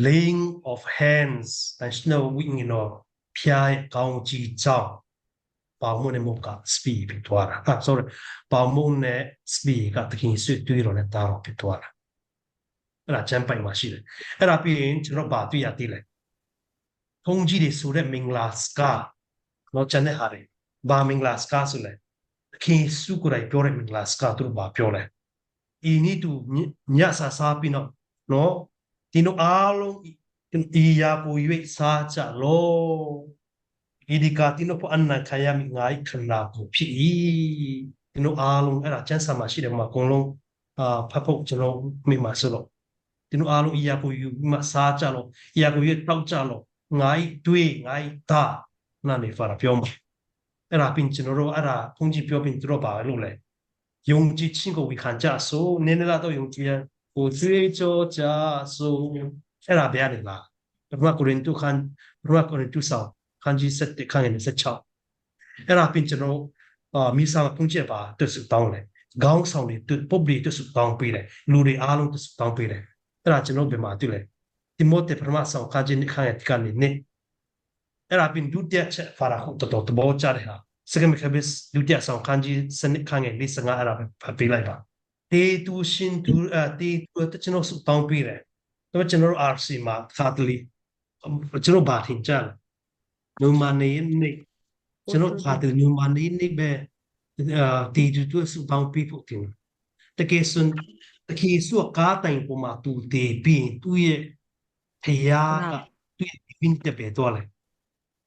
laying of hands and snow wing in or ဖျားကောင်းကြီးကြောင်းပေါင်မုံနဲ့မုတ်က speed ဖြစ်သွားတာ sorry ပေါင်မုံနဲ့ speed ကတခင်ဆွတွေ့တော့လည်းတာတော့ဖြစ်သွားတာအဲ့ဒါချမ်းပိုင်မှာရှိတယ်အဲ့ဒါပြီးရင်ကျွန်တော်ဗာတွေ့ရသေးတယ်ဘုံကြီးတွေဆိုတဲ့မင်္ဂလာစကားတော့ချမ်းတဲ့ဟာတွေဘာမင်္ဂလာစကားဆိုလဲခင်စုကိုယ်တိုင်ပြောတဲ့မင်္ဂလာစကားသူတို့ဘာပြောလဲဤနည်းတူညဆာစားပြီးနော်ဒီနိုအားလုံးဤယာကိုရွေးစားကြလို့ဤဒီကတိနိုပအန်နာခယမိငိုင်းခနာကိုဖြစ်ဤဒီနိုအားလုံးအဲ့ဒါချမ်းစာမရှိတယ်မှာအကုန်လုံးဖတ်ဖို့ကျွန်တော်မိမှာဆိုတော့ဒီနိုအားလုံးဤယာကိုယူမစားကြလို့ဤယာကိုရွေးတောက်ကြလို့ငိုင်းတွေးငိုင်းတာနာနေဖာပြောမှာအဲ့ဒါပင်ကျွန်တော်တို့အဲ့ဒါဘုန်းကြီးပြောပင်တို့ပါလို့လေယုံကြည်ခြင်းကိုဝေခံကြဆိုနည်းနည်းတော့ယုံကြည်ရကိုတွေးကြောကြဆိုအဲ့ဒါဗျာလေလားဘုရားကိုရင်တုခန်းဘုရားကိုရင်တုဆောင်ခန်းကြီး7ခန်းငယ်16အဲ့ဒါပင်ကျွန်တော်မိစာဘုန်းကြီးပါတဆူတောင်းလေခေါင်းဆောင်တွေပုပ်တွေတဆူတောင်းပေးတယ်လူတွေအားလုံးတဆူတောင်းပေးတယ်အဲ့ဒါကျွန်တော်ဘယ်မှာတွေ့လဲတိမောသေပရမဆောင်ခန်းကြီးခန်းရဲ့ကနေနေအဲ့ဒါပင်ဒုတိယချက်ဖာရာခုတော်တဘောကြတဲ့ဟာစကမခဘစ်ဒုတိယဆောင်ခန်းကြီးစနစ်ခန်းရဲ့လေးစငါအဲ့ဒါဖတ်ပေးလိုက်ပါတေတူရှင်တူတေတူတကျွန်တော်စတောင်းပေးတယ်တော့ကျွန်တော် RC မှာခါတလီကျွန်တော်ဘာထင်ကြလဲနူမာနေနေကျွန်တော်ခါတလီနူမာနေနေပဲတေတူစတောင်းပေးဖို့တင်တကယ်စွန်တကယ်စွာကားတိုင်ပေါ်မှာတူတေပြီးသူ့ရဲ့ဖယားကသူ့ရဲ့ဝင်းတက်ပဲတော့လေ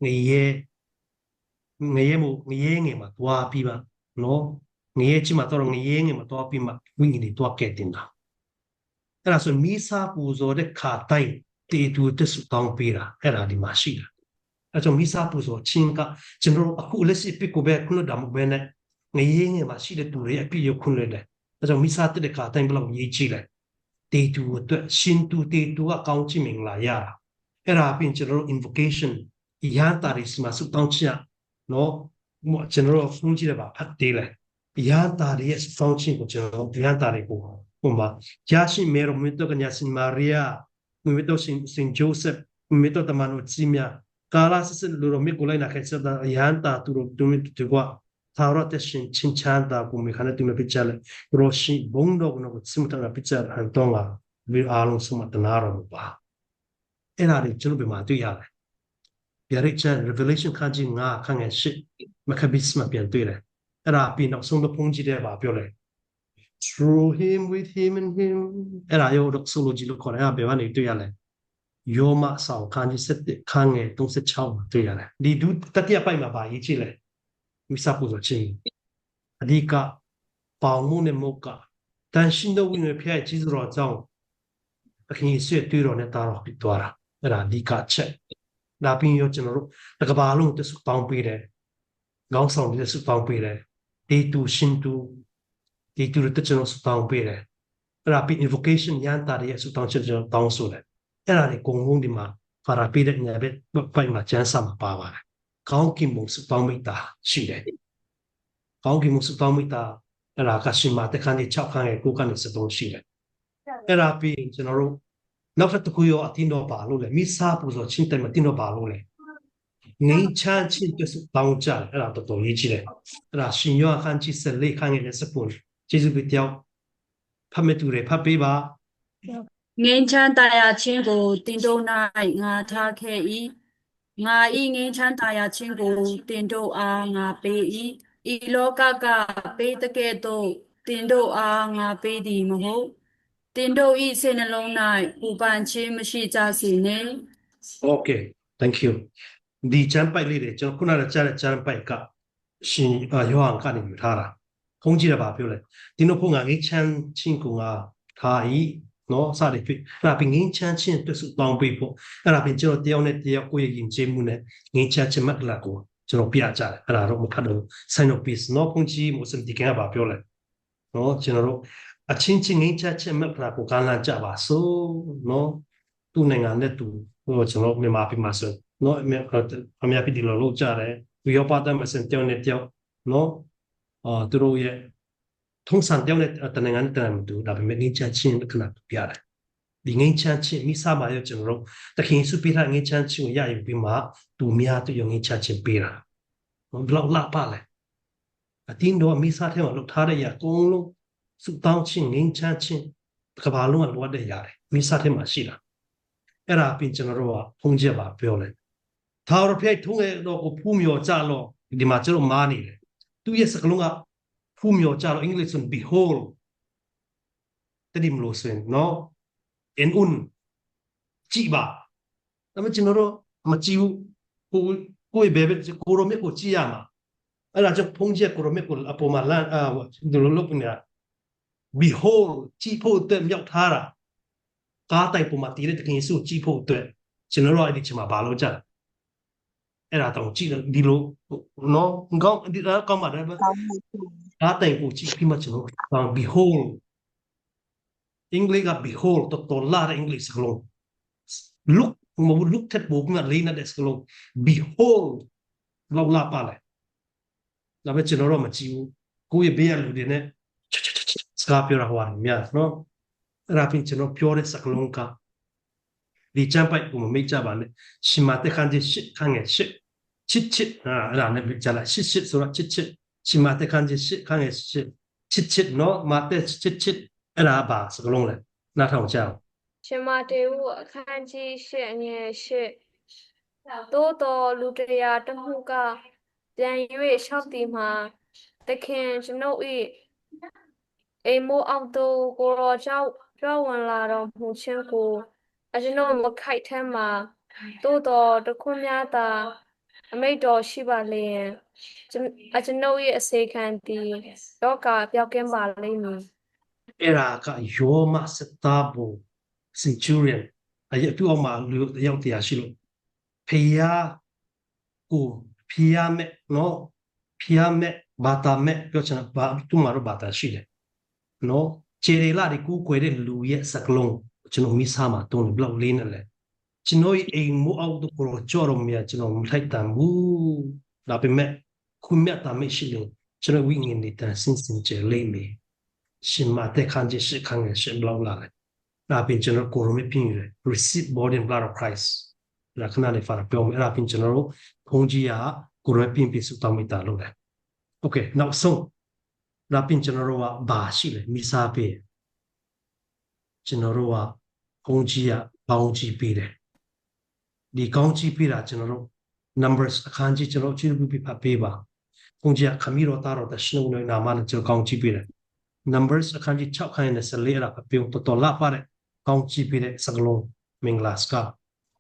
ငရဲငယ်မှာတွားပြီးပါနော်ငရဲချီမှာတော့ငရဲငယ်မှာတွားပြီးမှဝင်းကြီးတွားခဲ့တင်တာအဲ့ဒါဆိုမိစားပူဇော်တဲ့ခါတိုင်းတေတူတက်ဆူတောင်းပေးတာအဲ့ဒါဒီမှာရှိတာအဲ့တော့မိစားပူဇော်ချင်းကကျွန်တော်အခုလက်ရှိပြကိုပဲခုနဒါမှပဲနဲ့ငရဲငယ်မှာရှိတဲ့သူတွေအပြည့်ရခွန်းလေအဲ့တော့မိစားတဲ့ခါတိုင်းဘလောက်ရေးကြည့်လိုက်တေတူအတွက်ရှင်တူတေတူကကောင်းချီးမင်္ဂလာရတာအဲ့ဒါပြင်ကျွန်တော် invocation ရန်တာရီစမှာဆူတောင်းချင်နော်ကျွန်တော်ဖုန်းကြည့်ရပါဖတ်သေးတယ်ရန်တာရီရဲ့စောင်းချင်းကိုကျွန်တော်ရန်တာရီကိုဟိုမှာယာရှိမေရိုမီတိုကညာစင်မာရီယာမီတိုစင်ဂျိုးဆက်မီတိုတမနိုချီမြာကာလာစစလူရိုမီကိုလိုက်နာခဲ့စတဲ့ရန်တာသူတို့တူမီတူကွာသာရတဲ့ရှင်ချင်းချန်တာကိုမခနဲ့တူမပိချလဲရိုရှိဘုံတော့ကိုစမတနာပိချဟန်တော့လာဝီအားလုံးစမတနာရောပါအဲ့ဒါတွေကျွန်တော်ပြမှာတွေ့ရတယ်ဗျာရိချန် revelation ခန်းကြီး9ခန်းငယ်8မခဘစ်မှာပြန်တွေ့တယ်အဲ့ဒါပြီးနောက်ဆုံးတော့ဘုန်းကြီးတဲ့ပါပြောလဲ through him with him and him အဲ့ဒါရောတော့ဆိုလိုကြီးလို့ခေါ်တယ်အဲ့ဒါဘယ်ကနေတွေ့ရလဲယောမဆောင်ခန်းကြီး7ခန်းငယ်36မှာတွေ့ရတယ်ဒီဒုတတိယပိုက်မှာပါရေးကြည့်လဲမိစာပူဇော်ခြင်းအဓိကပေါင်မှုနဲ့မုတ်ကတန်ရှင်တော်ဝင်ဖျက်ကြီးစွာကြောင်းအခင်းဆွေတွေ့တော်နဲ့တာတော်ပြီးသွားတာအဲ့ဒါအဓိကချက်ဒါပြီးရောကျွန်တော်တို့တကဘာလုံးတဆူတောင်းပေးတယ်ခေါင်းဆောင်တွေဆူတောင်းပေးတယ်တေတူရှင်တူတေတူတကျွန်တော်ဆူတောင်းပေးတယ်အဲ့ဒါပြီး invocation ရန်တာရဲ့ဆူတောင်းချက်ကျွန်တော်တောင်းဆိုတယ်အဲ့ဒါတွေအကုန်လုံးဒီမှာဖာရာပေးတဲ့ညာဘက်ပိုင်မှာကျန်းစာမှာပါပါတယ်ခေါင်းကင်မုံဆူတောင်းမိတာရှိတယ်ခေါင်းကင်မုံဆူတောင်းမိတာအဲ့ဒါကရှင်မာတခန်းကြီး6ခန်းရဲ့9ခန်းနဲ့73ရှိတယ်အဲ့ဒါပြီးကျွန်တော်တို့နောက်ထပ်တစ်ခုရောအတင်းတော့ပါလို့လေမိစားပူဇော်ချင်းတိုင်မတင်းတော့ပါလို့လေငိမ့်ချမ်းချင်းတွတ်တောင်းကြအဲ့ဒါတော်တော်ရေးကြည့်တယ်အဲ့ဒါရှင်ယောခန်းကြီး14ခန်းငယ်နဲ့စပွန်ကျေးဇူးပြုတောင်းဖတ်မဲ့သူတွေဖတ်ပေးပါငိမ့်ချမ်းတရားချင်းကိုတင်တို့၌ငါထားခဲ့၏ငါဤငိမ့်ချမ်းတရားချင်းကိုတင်တို့အားငါပေး၏ဤလောကကပေးတဲ့ကဲ့သို့တင်တို့အားငါပေးသည်မဟုတ်တင်တို့ဤစိတ်နှလုံး၌ပူပန်ခြင်းမရှိကြစေနှင့် Okay thank you ဒီချမ်းပိုက်လေးတွေကျွန်တော်ခုနကကြားတဲ့ချမ်းပိုက်ကရှင်ယောဟန်ကနေယူထားတာခုံးကြည့်ရပါပြောလဲဒီလိုဖုန်းကငိချမ်းချင်းကထားဤနော်စတယ်ဖြစ်အဲ့ဒါပြင်ငိချမ်းချင်းတွတ်ဆူတောင်းပေးဖို့အဲ့ဒါပြင်ကျွန်တော်တယောက်နဲ့တယောက်ကိုယ့်ရဲ့ယဉ်ကျေးမှုနဲ့ငိချမ်းချင်းမကလာကိုကျွန်တော်ပြကြတယ်အဲ့ဒါတော့မဖတ်တော့ sign of peace နော်ဖုန်းကြီးမို့စံဒီကပါပြောလဲနော်ကျွန်တော်တို့အချင်းချင်းငိမ့်ချချက်မဲ့ဖလာကိုကလန်ကြပါစို့နော် သူ့နိုင်ငံနဲ့သူကျွန်တော်မြန်မာပြည်မှာဆိုနော်အများပြည်ဒီလိုလုပ်ကြတယ်သူရောပါတဲ့မစင်တောင်းနေတောင်းနော်သူတို့ရဲ့ထုံးစံတောင်းတဲ့တနိုင်ငံနဲ့တနိုင်ငံတူဒါပေမဲ့ငင်းချချင်းခဏပြရတယ်ဒီငင်းချချင်းမိစားပါရောကျွန်တော်တို့တခင်စုပြထားငင်းချချင်းကိုရယူပြီးမှသူများသူရောငင်းချချင်းပေးတာဘလောက်လာပါလဲအတင်းတော့မိစားထဲမှာလုပ်ထားတဲ့ရအကုန်လုံးစုတောင်းချင်းငင်းချချင်းကဘာလုံးကလိုတဲ့ရတယ်မိစားထဲမှာရှိတာအဲ့ဒါပြင်ကျွန်တော်တို့ကဖုံးချက်ပါပြောလဲသာရဖိတ်ထုံးရဲ့တော့ကိုဖူးမြော်ကြလို့ဒီမှာကျွန်တော်မားနေတယ်သူရဲ့စကလုံးကဖူးမြော်ကြလို့အင်္ဂလိပ်ဆို behold တတိမလို့ဆိုရင်နော် en un ကြည့်ပါဒါပေမဲ့ကျွန်တော်တို့မကြည့်ဘူးကိုယ်ဘယ်ကိုရိုမြက်ကိုကြည့်ရမှာအဲ့ဒါကြောင့်ဖုံးချက်ကိုရိုမြက်ကိုအပေါ်မှာလမ်းဒီလိုလုပ်နေတာ behold ကြည့်ဖို့အတွက်မြောက်ထားတာကားတိုက်ပေါ်မှာတည်တဲ့တခင်စုကြည့်ဖို့အတွက်ကျွန်တော်တို့အဲ့ဒီချိန်မှာဘာလို့ကြလဲအဲ့ဒါတော့ကြည့်ဒီလိုနော်ကောင်းဒီကောင်းပါတယ်ကားတိုက်ကိုကြည့်ပြီးမှကျွန်တော် behold အင်္ဂလိပ်က behold တော်လာတဲ့အင်္ဂလိပ်စကားလုံး look ထက်ပိုပြီးမှလေးနေတဲ့စကားလုံး behold လောက်လာပါလေဒါပေမဲ့ကျွန်တော်တို့မကြည့်ဘူးကိုယ့်ရဲ့ဘေးကလူတွေနဲ့စကားပြောတာဟောတယ်များနော်အဲ့ဒါပြင်ကျွန်တော်ပြောတဲ့စကားလုံးကဒီချမ်းပိုက်ကိုမမိတ်ကြပါနဲ့ရှင်မတဲ့ခန်းကြီးရှစ်ခန်းငယ်ရှစ်ချစ်အဲ့ဒါနဲ့ကြလာရှစ်ဆိုတော့ချစ်ရှင်မတဲ့ခန်းကြီးရှစ်ခန်းငယ်ရှစ်ချစ်နော်မတဲ့ချစ်အဲ့ဒါပါစကလုံးလေနားထောင်ကြအောင် ရှင်မတေဦးအခန်းကြီး၈အငယ်၈သို့တော်လူတရားတမှုကပြန်၍လျှောက်သည်မှာသခင်ကျွန်ုပ်၏အိမ်မိုးအောက်သို့ကိုရောကြောင့်ကြွဝင်လာတော်မူခြင်းကိုကျွန်ုပ်မခိုက်ထဲမှာသို့တော်တခွန်းများသာအမိတ်တော်ရှိပါလျင်ကျွန်ုပ်၏အစေခံသည်လောကပျောက်ကင်းပါလိမ့်မည်အဲ့ဒါကယောမစတာဘူစင်ချူရီယန်အရတူအောင်မှာလူရောက်တရားရှိလို့ဖေယာကိုဖီယာမဲနော်ဖီယာမဲဘာတာမဲပြောချင်ဘာတူမာရောဘာတာရှိတယ်နော်ခြေရလာဒီကူကွယ်တဲ့လူရဲ့စကလုံးကျွန်တော်မိစားမှာတုံးဘလောက်လေးနဲ့လဲကျွန်တော်အိမ်မိုးအောက်တို့ကိုကြော်ရုံမြကျွန်တော်မထိုက်တန်ဘူးဒါပေမဲ့ခုမြတ်တာမရှိလို့ကျွန်တော်ဝိညာဉ်နေတဲ့စင်စင်ကျလေးမေရှင်မတဲ့ခန်းကြီးရှိခန်းငယ်ရှင်ဘလောက်လာလဲဒါပြင်ကျွန်တော်ကိုရမပြင်းရ receive body and blood of Christ ဒါခဏလေးဖာပြောမယ်အဲ့ဒါပြင်ကျွန်တော်ဘုန်းကြီးကကိုရမပြင်းပြစုတောင်းမိတာလို့လေ okay နောက်ဆုံးဒါပြင်ကျွန်တော်ကဘာရှိလဲမိစားပေးကျွန်တော်ကဘုန်းကြီးကပေါင်းကြည့်ပေးတယ်ဒီကောင်းကြည့်ပေးတာကျွန်တော်တို့ numbers အခန်းကြီးကျွန်တော်ကြည့်ပြီးဖတ်ပေးပါဘုန်းကြီးကခမီရောတာရောတရှင်ဦးနာမနဲ့ကျွန်တော်ကောင်းကြည့်ပေးတယ်numbers အခန်းကြီး6ခန်းနဲ့14ရာပြောတော်လာပါတဲ့ကောင်းကြည့်ပေးတဲ့စကလုံးမင်္ဂလာစကား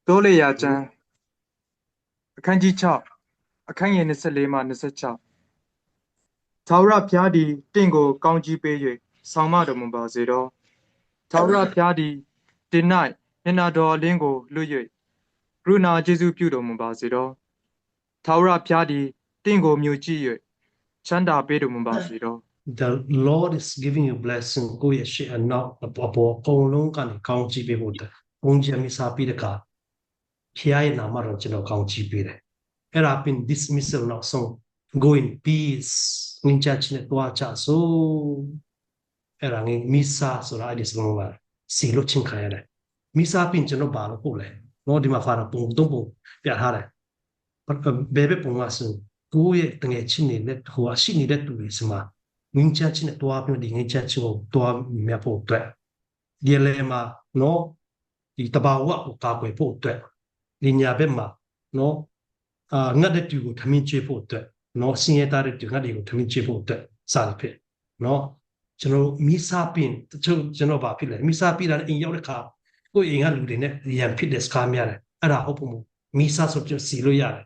တိုးလေရာချမ်းအခန်းကြီး6အခန်းငယ်24မှ26ထာဝရဘုရားသည်တင့်ကိုကောင်းကြီးပေး၍ဆောင်မတော်မူပါစေတော့ထာဝရဘုရားသည်တင်၌မျက်နာတော်လင်းကိုလွတ်၍ကရုဏာကျေးဇူးပြုတော်မူပါစေတော့ထာဝရဘုရားသည်တင့်ကိုမြှုပ်ကြည့်၍ချမ်းသာပေးတော်မူပါစေတော့The Lord is giving you blessing ကိုယ့်ရဲ့ရှေ့အနောက်အပေါ်အကုန်လုံးကနေကောင်းချီးပေးဖို့တဲ့ဘုန်းကြီးမိစားပြီးတဲ့အခါဖျားရဲ့နာမတော်ကျွန်တော်ကောင်းချီးပေးတယ်အဲ့ဒါပင် dismissal နောက်ဆုံး go in peace ငင်းချချင်းနဲ့တွားချဆိုအဲ့ဒါငင်းမိစားဆိုတာအဲ့ဒီစကားလုံးကစီလို့ချင်းခါရတယ်မိစားပင်ကျွန်တော်ဘာလို့ပို့လဲတော့ဒီမှာဖာတော့ပုံတုံးပုံပြထားတယ်ဘယ်ပုံကဆိုကိုယ့်ရဲ့တငယ်ချင်းနေတဲ့ဟိုအရှိနေတဲ့သူတွေစမှာငင်းချချင်းနဲ့တွားပြီးဒီငင်းချချင်းကိုတွားမြတ်ဖို့အတွက်ဒီလေမှာနော်ဒီတဘာဝကိုကာကွယ်ဖို့အတွက်ဒီညာဘက်မှာနော်ငတ်တဲ့တူကိုထမင်းချေဖို့အတွက်နော်စင်ရတဲ့တူငတ်တွေကိုထမင်းချေဖို့အတွက်စသည်ဖြစ်နော်ကျွန်တော်မိစားပင်ကျွန်တော်ဘာဖြစ်လဲမိစားပြတာအိမ်ရောက်တဲ့ခါကိုယ်အိမ်ကလူတွေနဲ့ရံဖြစ်တဲ့စကားများတယ်အဲ့ဒါဟုတ်ဖို့မိစားဆိုပြစီလို့ရတယ်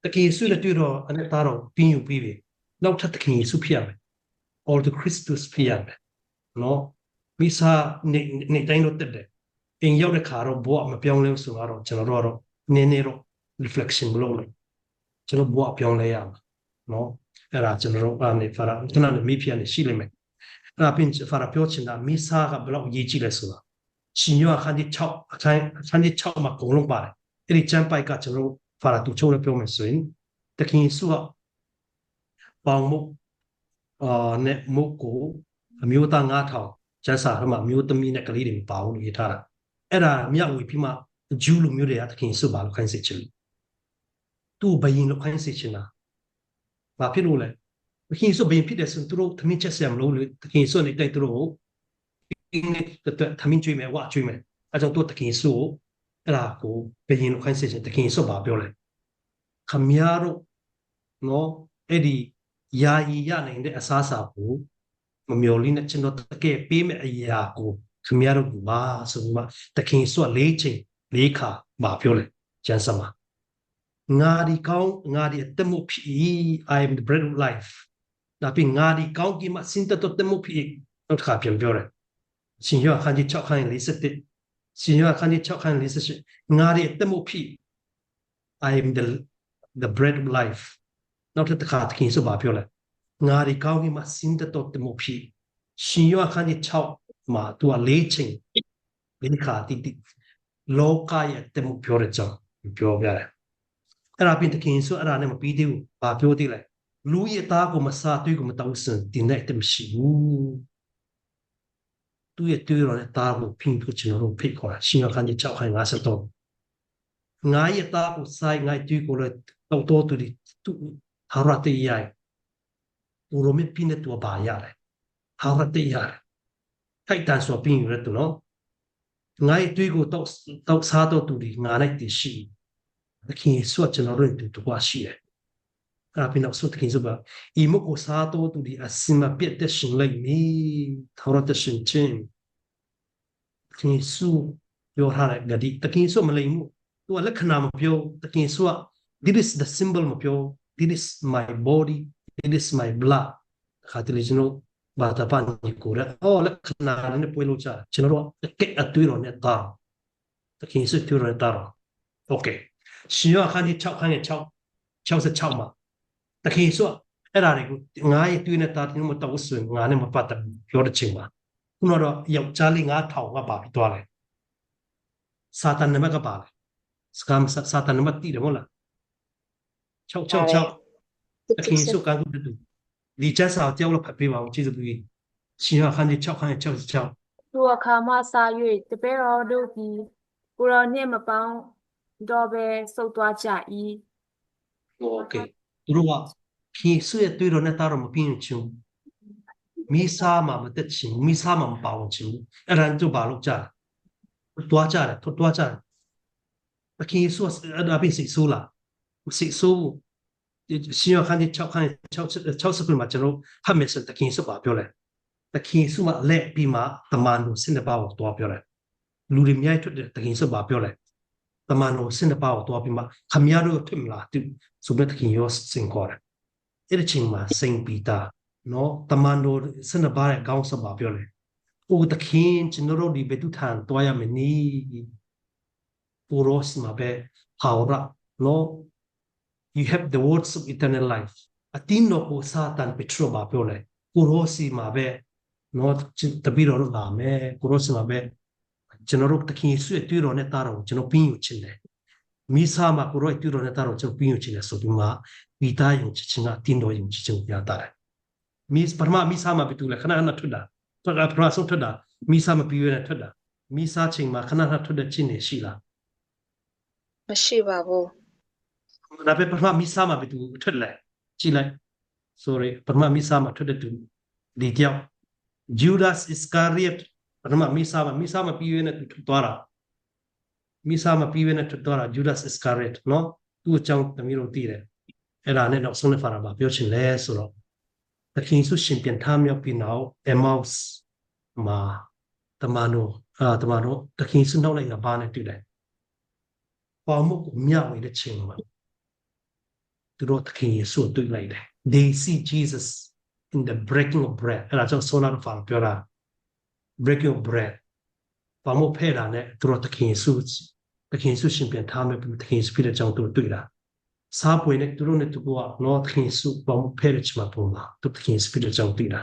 တကယ်ဆွေးတွေ့တော့အနဲ့သားတော့ပြင်းယူပြီးပြီနောက်ထပ်တခင်စုဖြစ်ရမယ် all the Christus ဖြစ်ရမယ်နော်မိစားနေတိုင်းတော့တက်တယ်အိမ်ရောက်တဲ့ခါတော့ဘဝမပြောင်းလဲဆိုတော့ကျွန်တော်တို့ကတော့နည်းနည်းတော့ reflection လုပ်လိုက်ကျွန်တော်ဘဝပြောင်းလဲရမှာနော်အဲ့ဒါကျွန်တော်တို့အနေဖာခဏနဲ့မိဖျက်နေရှိလိမ့်မယ်အဲ့ဒါပြင်ဖာပြောချင်တာမိစားကဘယ်လောက်အရေးကြီးလဲဆိုတာ ရှင်ယောအခန်းကြီး6အခန်းကြီး6မှာကုန်လုံးပါတယ်အဲ့ဒီကျမ်းပိုက်ကကျွန်တော်ဖာရာတူချုံနဲ့ပြောမယ်ဆိုရင်သခင်ယေရှုကပေါင်မှုနဲ့မုတ်ကိုအမျိုးသား9000ကျမ်းစာထဲမှာအမျိုးသမီးနဲ့ကလေးတွေမပါဘူးလို့ရေးထားတာအဲ့ဒါမြတ်ဝေပြီးမှဂျူးလူမျိုးတွေကသခင်ယေရှုပါလို့ခိုင်းစေချင်တယ်သူဘယင်လို့ခိုင်းစေချင်တာဘာဖြစ်လို့လဲသခင်ယေရှုဘယင်ဖြစ်တယ်ဆိုသူတို့သမင်းချက်ဆရာမလို့လေသခင်ယေရှုနဲ့တိုက်သူတို့ဒီနေ့သမင်းကျွေးမယ်ဝါကျွေးမယ်အဲကြောင့်သူသခင်ယေရှုအဲ့ဒါကိုဘယင်လို့ခိုင်းစေချင်သခင်ယေရှုပါပြောလဲခမရတို့နော်အဲ့ဒီယာယီရနိုင်တဲ့အစားအစာကိုမမျော်လင့်တဲ့ကျွန်တော်တကယ်ပေးမဲ့အရာကိုခမရတို့ကပါဆိုပြီးမှသခင်ယေရှုက၄ချိန်၄ခါပါပြောလဲကျမ်းစာမှာငါဒီကောင်းငါဒီအသက်မှုဖြစ် I am the bread of life ဒါပြီးငါဒီကောင်းကင်မှာစင်တတ်တဲ့မှုဖြစ်နောက်တစ်ခါပြန်ပြောတယ်ရှင်ယောအခန်းကြီး6ခန်း41ရှင်ယောအခန်းကြီး6ခန်း48ငါဒီအသက်မှုဖြစ် I am the bread of life နောက်တစ်ခါသခင်ဆိုပါပြောလဲငါဒီကောင်းကင်မှာစင်တတ်တဲ့မှုဖြစ်ရှင်ယောအခန်းကြီး6မှာသူက၄ချိန်၄ခါတိလောကရဲ့တမှုပြောတဲ့ကြောင့်ပြောပြတယ်အဲ့ဒါပြင်တခင်ဆိုအဲ့ဒါနဲ့မပြီးသေးဘူးဘာပြောသေးလဲလူရဲ့သားကိုမစားသွေးကိုမတောင်းစင်တင်တဲ့တမရှိဘူးသူရဲ့တွေးရတဲ့သားကိုဖင်ဖို့ကျွန်တော်တို့ဖိတ်ခေါ်တာရှင်ယောခန်းကြီး6ခန်း53ငါရဲ့သားကိုဆိုင်ငါတွေးကိုလည်းတောက်တော်သူဟာရတေးရိုင်ဘူရမပြင်းတဲ့သူပါရတယ်ဟာရတေးရတယ်ထိုက်တန်ဆိုပြင်းရတဲ့နော်ငါရဲ့တွေးကိုတောက်စားတော့သူဒီငါနဲ့တည်ရှိသခင်ဆိုကျွန်တော်တို့တူပါရှိတယ်အဲ့ဒါပြီးတော့ဆိုသခင်ဆိုပါဤမကိုစားတော့သူဒီအစမပြတ်တဲ့ရှင်လိုက်မီထာဝရတဲ့ရှင်ချင်းသခင်ဆိုပြောထားတဲ့ဂတိသခင်ဆိုမလိမ်မှုသူကလက္ခဏာမပြောသခင်ဆို this is the symbol မပြော this is my body this is my blood ခါတလေကျွန်တော်ဘာသာပန်ကိုရလက္ခဏာနဲ့ပွေလို့ချကျွန်တော်တို့ကဲအတွေ့တော်နဲ့တာသခင်ဆိုတွေ့တော်တာโอเคရှင်ယောအခန်းကြီး6ခန်းရဲ့66မှာတခင်ဆိုအဲ့ဒါတွေကိုငါရဲ့တွေ့နေတာတင်မတော်ဆိုရင်ငါနဲ့မပတ်သက်ပြောတဲ့ချိန်မှာခုနတော့ယောက်ျားလေး9000ကပါပြီးသွားတယ်စာတန်နမကပါလေစကမ်စာတန်နမတိတယ်မဟုတ်လား666တခင်ဆိုကကူတူဒီချက်စာကြောက်လို့ဖတ်ပေးပါဦးကျေးဇူးပြုရှင်ယောအခန်းကြီး6ခန်းရဲ့66သူအခါမှစား၍တပည့်တော်တို့သည်ကိုရောနှင့်မပေါင်းတော့ပဲဆုတ်သွားကြ၏โอเคသူတို့ကခင်ဆွေတွေ့တော့နဲ့တာတော့မပြင်းချင်မိစားမှာမတက်ချင်မိစားမှာမပါဝင်ချင်အဲ့ဒါတို့ဘာလို့ကြားတွားကြတယ်တွားကြတယ်အခင်ဆွအဲ့ဒါပဲစိတ်ဆိုးလားစိတ်ဆိုးရှင်ယောခန်းကြီး6ခန်း60မှာကျွန်တော်ဖတ်မယ်ဆိုတခင်ဆွပါပြောလဲတခင်ဆွမှာလက်ပြီးမှတမန်တို့စင်တပါကိုတွားပြောလဲလူတွေမြိုက်ထွက်တဲ့တခင်ဆွပါပြောလဲတမန်တော်စင်တပါကိုတွားပြီးမှခမရတို့ထွတ်မလားသူဆိုမဲ့တခင်ယောစင်ခေါ်တယ်အဲ့ဒီချိန်မှာစိန်ပီတာနော်တမန်တော်စင်တပါရဲ့ကောင်းစပါပြောတယ်။အိုတခင်ကျွန်တော်တို့ဒီဘယ်သူထန်တွားရမနည်းပူရောစမှာပဲဟာရနော် you have the words of eternal life အတင်းတော့ကိုစာတန်ပက်ထရိုပါပြောတယ်ပူရောစီမှာပဲနော်တပီတော်လာမယ်ပူရောစီမှာပဲကျွန်တော်တို့တခင်ဆွေတွေ့တော်နဲ့တာတော်ကျွန်တော်ပြင်းယူချင်တယ်မိစားမှာကိုရောတွေ့တော်နဲ့တာတော်ကျွန်တော်ပြင်းယူချင်တယ်ဆိုပြီးမှဝီတာယုံချင်တာတင်းတော်ယုံချင်ပြတာတယ်ပထမမိစားမှာပြတူလဲခဏခဏထွက်တာပထမဆုံးထွက်တာမိစားမပြီးရတဲ့ထွက်တာမိစားချိန်မှာခဏခဏထွက်တဲ့ချင်းနေရှိလားမရှိပါဘူးဒါပေမဲ့ပထမမိစားမှာပြတူထွက်လဲကြည့်လိုက် sorry ပထမမိစားမှာထွက်တဲ့သူဒီတယောက် Judas Iscariot ပထမမိစားမှာပြီးရတဲ့သူထွက်သွားတာမိစားမှာပြီးရတဲ့ထွက်သွားတာ Judas Iscariot နော်သူ့အကြောင်းတမီးတို့သိတယ်အဲ့ဒါနဲ့တော့ဆုံးနေဖာတာပါပြောချင်လဲဆိုတော့တခင်ဆုရှင်ပြန်ထားမြောက်ပြီးနောက် Emmaus မှာတမန်တော်တခင်ဆုနောက်လိုက်တာဘာနဲ့တွေ့လဲပေါမှုကိုမြဝေတဲ့ချိန်မှာသူတို့တခင်ယေရှုတွေ့လိုက်တယ် they see Jesus in the breaking of bread အဲ့ဒါကြောင့်ဆုံးလာဖာပြောတာ breaking of bread ပေါမှုဖဲ့တာနဲ့သူတို့တခင်ယေရှုရှင်ပြန်ထားမြောက်ပြီးတခင်ယေရှုဖြစ်တဲ့ကြောင့်သူတို့တွေ့တာစားပွေနဲ့သူတို့နဲ့သူကနော်သခင်ယေရှုပေါင်းဖဲ့ရချမှာပုံလားသူသခင်စပစ်ကြောင့်တည်တာ